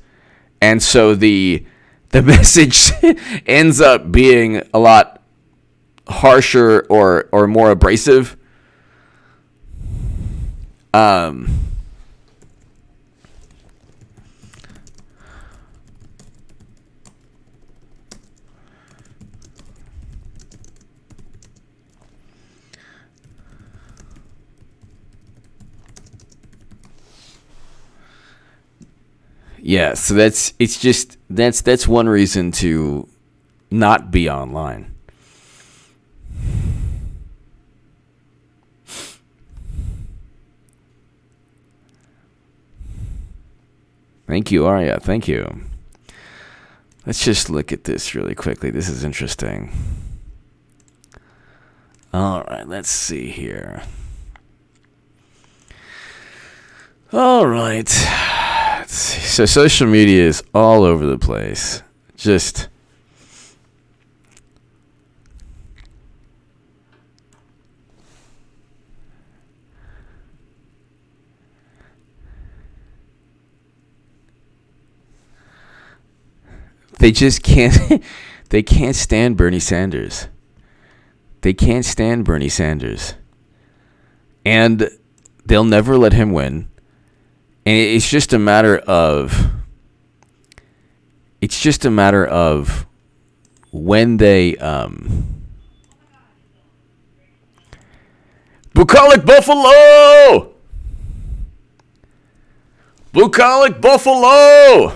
and so the message ends up being a lot harsher or more abrasive. Yeah, so that's one reason to not be online. Thank you, Arya. Thank you. Let's just look at this really quickly. This is interesting. All right, let's see here. All right. So social media is all over the place. Just they just can't they can't stand Bernie Sanders. They can't stand Bernie Sanders. And they'll never let him win. And it's just a matter of when they Bucolic Buffalo! Bucolic Buffalo!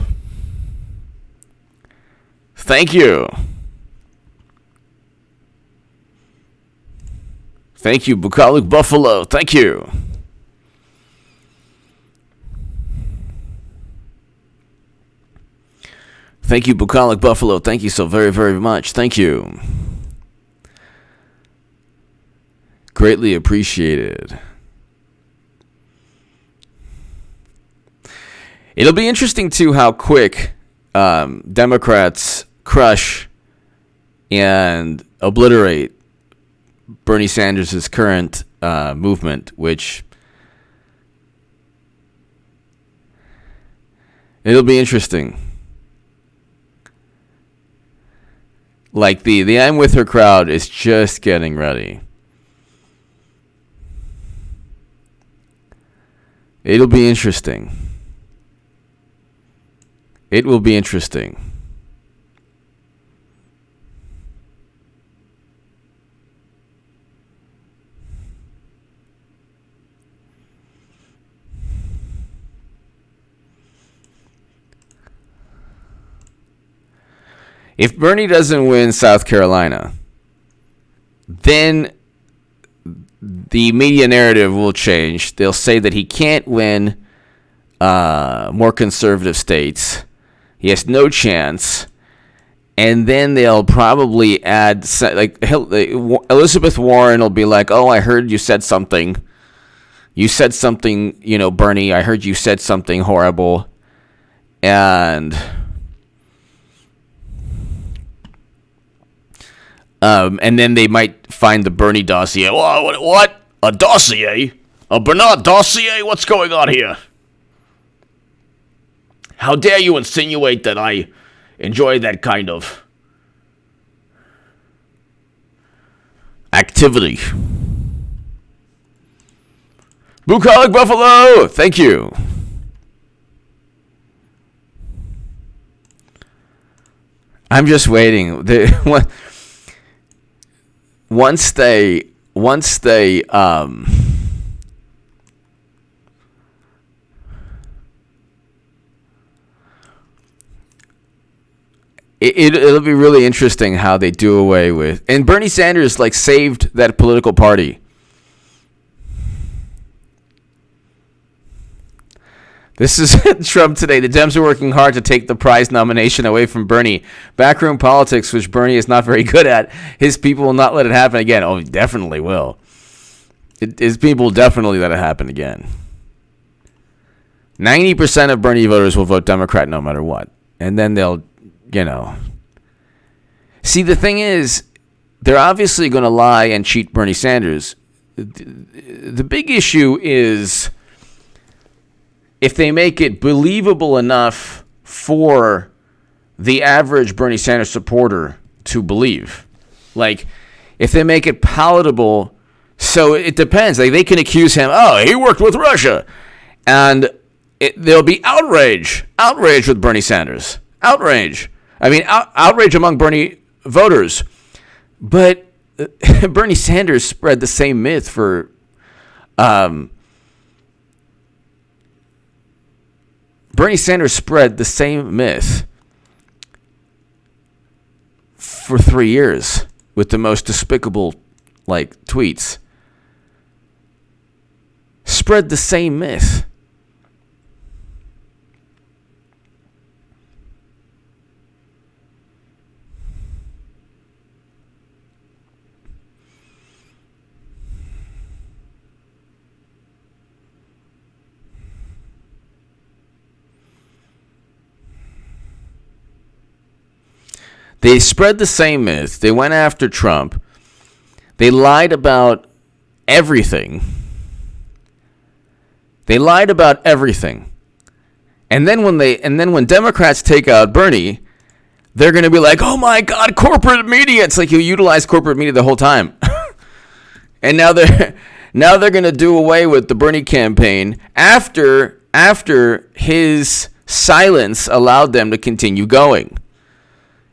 Thank you. Thank you, Bucolic Buffalo. Thank you. Thank you, Bucolic Buffalo. Thank you so very, very much. Thank you. Greatly appreciated. It'll be interesting, too, how quick Democrats crush and obliterate Bernie Sanders' current movement, which it'll be interesting. Like the I'm with her crowd is just getting ready. It'll be interesting. It will be interesting. If Bernie doesn't win South Carolina, then the media narrative will change. They'll say that he can't win more conservative states. He has no chance. And then they'll probably add, Elizabeth Warren will be like, oh, I heard you said something. You said something, Bernie, I heard you said something horrible. And then they might find the Bernie dossier. What? A dossier? A Bernard dossier? What's going on here? How dare you insinuate that I enjoy that kind of activity? Bucolic Buffalo! Thank you. I'm just waiting. Once they it'll be really interesting how they do away with, and Bernie Sanders like saved that political party. This is Trump today. The Dems are working hard to take the prize nomination away from Bernie. Backroom politics, which Bernie is not very good at. His people will not let it happen again. Oh, he definitely will. His people will definitely let it happen again. 90% of Bernie voters will vote Democrat no matter what. And then they'll, See, the thing is, they're obviously going to lie and cheat Bernie Sanders. The big issue is if they make it believable enough for the average Bernie Sanders supporter to believe. Like, if they make it palatable, so it depends. Like, they can accuse him, he worked with Russia. And there'll be outrage with Bernie Sanders. Outrage. I mean, outrage among Bernie voters. But Bernie Sanders spread the same myth for Bernie Sanders spread the same myth for 3 years with the most despicable, tweets. Spread the same myth. They spread the same myth. They went after Trump. They lied about everything. And then when Democrats take out Bernie, they're going to be like, "Oh my God, corporate media!" It's like you utilized corporate media the whole time, and now they're going to do away with the Bernie campaign after his silence allowed them to continue going.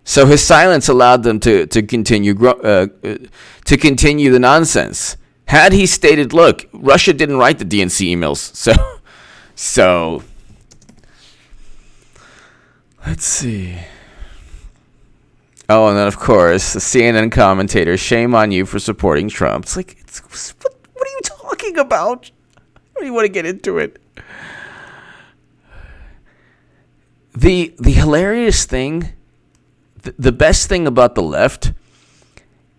So his silence allowed them to continue the nonsense. Had he stated, "Look, Russia didn't write the DNC emails," so let's see. Oh, and then of course the CNN commentator, "Shame on you for supporting Trump." It's like, what are you talking about? I don't even want to get into it. The hilarious thing. The best thing about the left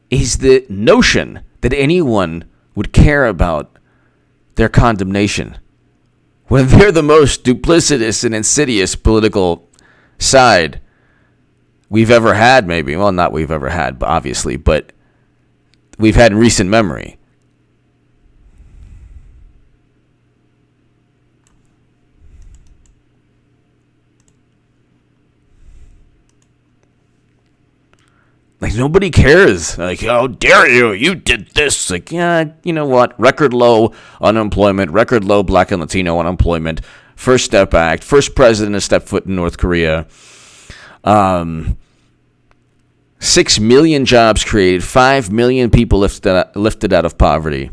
is the notion that anyone would care about their condemnation when they're the most duplicitous and insidious political side we've ever had, maybe. Well, not we've ever had, obviously, but we've had in recent memory. Like, nobody cares. Like, how dare you? You did this. Like, yeah, you know what? Record low unemployment, record low Black and Latino unemployment, First Step Act, first president to step foot in North Korea. 6 million jobs created, 5 million people lifted out of poverty.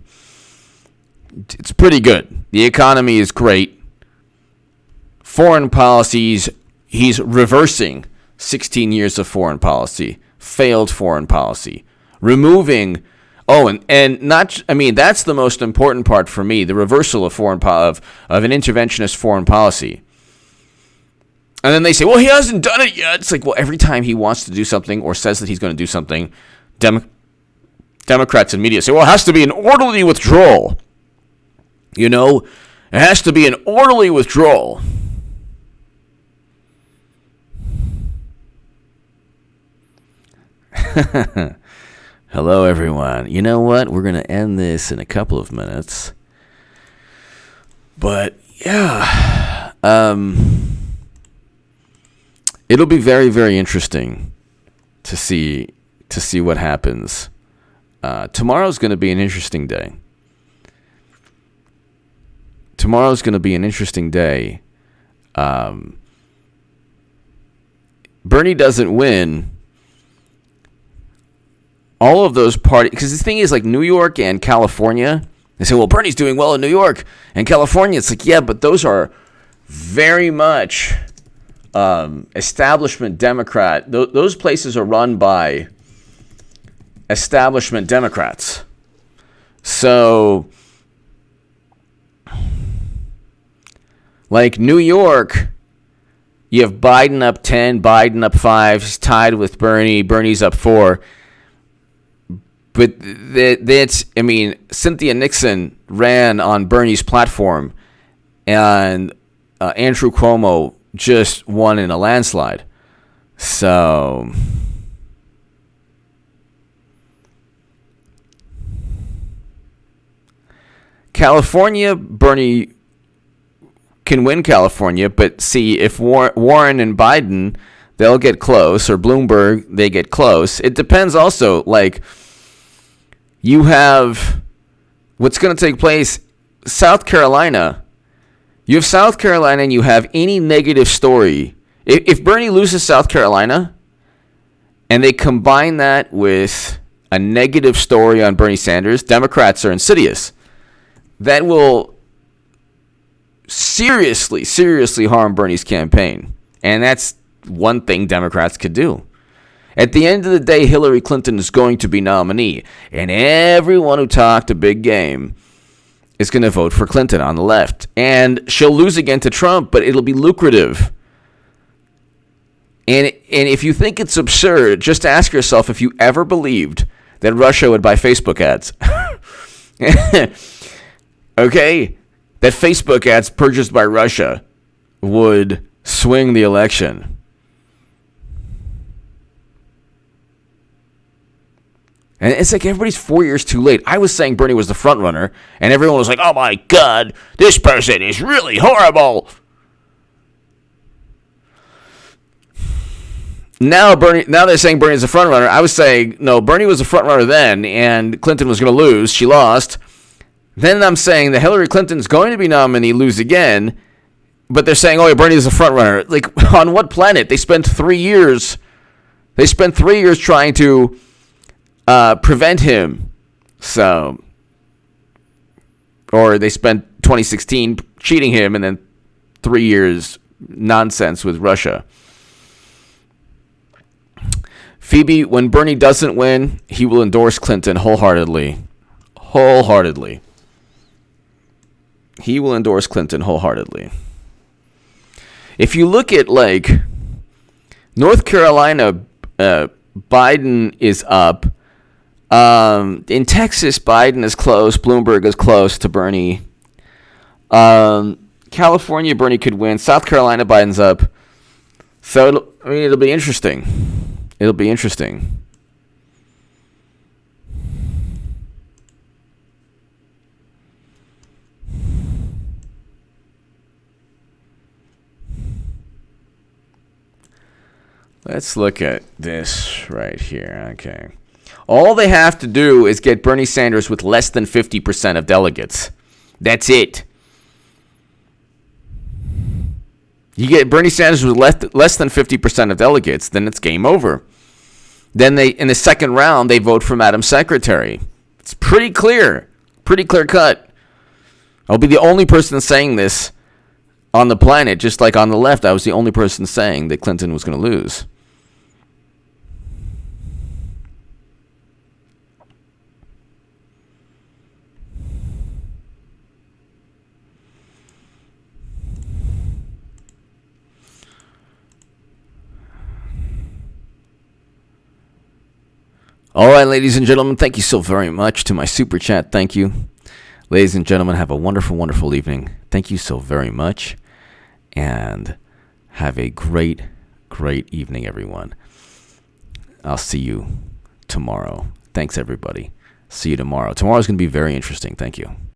It's pretty good. The economy is great. Foreign policies, he's reversing 16 years of foreign policy. Failed foreign policy, removing, and not. I mean, that's the most important part for me: the reversal of of an interventionist foreign policy. And then they say, "Well, he hasn't done it yet." It's like, well, every time he wants to do something or says that he's going to do something, Democrats and media say, "Well, it has to be an orderly withdrawal." It has to be an orderly withdrawal. Hello, everyone. You know what? We're going to end this in a couple of minutes. But, yeah. It'll be very, very interesting to see what happens. Tomorrow's going to be an interesting day. Bernie doesn't win all of those parties, because the thing is, like New York and California, they say, well, Bernie's doing well in New York and California. It's like, yeah, but those are very much establishment Democrat. Those places are run by establishment Democrats. So, like New York, you have Biden up 10, Biden up 5. He's tied with Bernie. Bernie's up 4. But Cynthia Nixon ran on Bernie's platform, and Andrew Cuomo just won in a landslide. So, California, Bernie can win California, but see, if Warren and Biden, they'll get close, or Bloomberg, they get close. It depends also, like, you have what's going to take place. South Carolina, you have South Carolina, and you have any negative story. If Bernie loses South Carolina, and they combine that with a negative story on Bernie Sanders, Democrats are insidious. That will seriously harm Bernie's campaign. And that's one thing Democrats could do. At the end of the day, Hillary Clinton is going to be nominee. And everyone who talked a big game is going to vote for Clinton on the left. And she'll lose again to Trump, but it'll be lucrative. And if you think it's absurd, just ask yourself if you ever believed that Russia would buy Facebook ads. Okay? That Facebook ads purchased by Russia would swing the election. And it's like everybody's 4 years too late. I was saying Bernie was the front runner, and everyone was like, oh my God, this person is really horrible. Now they're saying Bernie's the front runner. I was saying, no, Bernie was the front runner then, and Clinton was going to lose. She lost. Then I'm saying that Hillary Clinton's going to be nominee, lose again, but they're saying, oh, Bernie's the front runner. Like, on what planet? They spent 3 years. They spent 3 years trying to prevent him. So, or they spent 2016 cheating him, and then 3 years nonsense with Russia. Phoebe, when Bernie doesn't win, he will endorse Clinton wholeheartedly. He will endorse Clinton wholeheartedly. If you look at, like, North Carolina, Biden is up. In Texas, Biden is close. Bloomberg is close to Bernie. California, Bernie could win. South Carolina, Biden's up. So, it'll be interesting. It'll be interesting. Let's look at this right here. Okay. All they have to do is get Bernie Sanders with less than 50% of delegates. That's it. You get Bernie Sanders with less than 50% of delegates, then it's game over. Then in the second round, they vote for Madam Secretary. It's pretty clear. Pretty clear cut. I'll be the only person saying this on the planet. Just like on the left, I was the only person saying that Clinton was going to lose. All right, ladies and gentlemen, thank you so very much to my super chat. Thank you. Ladies and gentlemen, have a wonderful, wonderful evening. Thank you so very much. And have a great, great evening, everyone. I'll see you tomorrow. Thanks, everybody. See you tomorrow. Tomorrow's going to be very interesting. Thank you.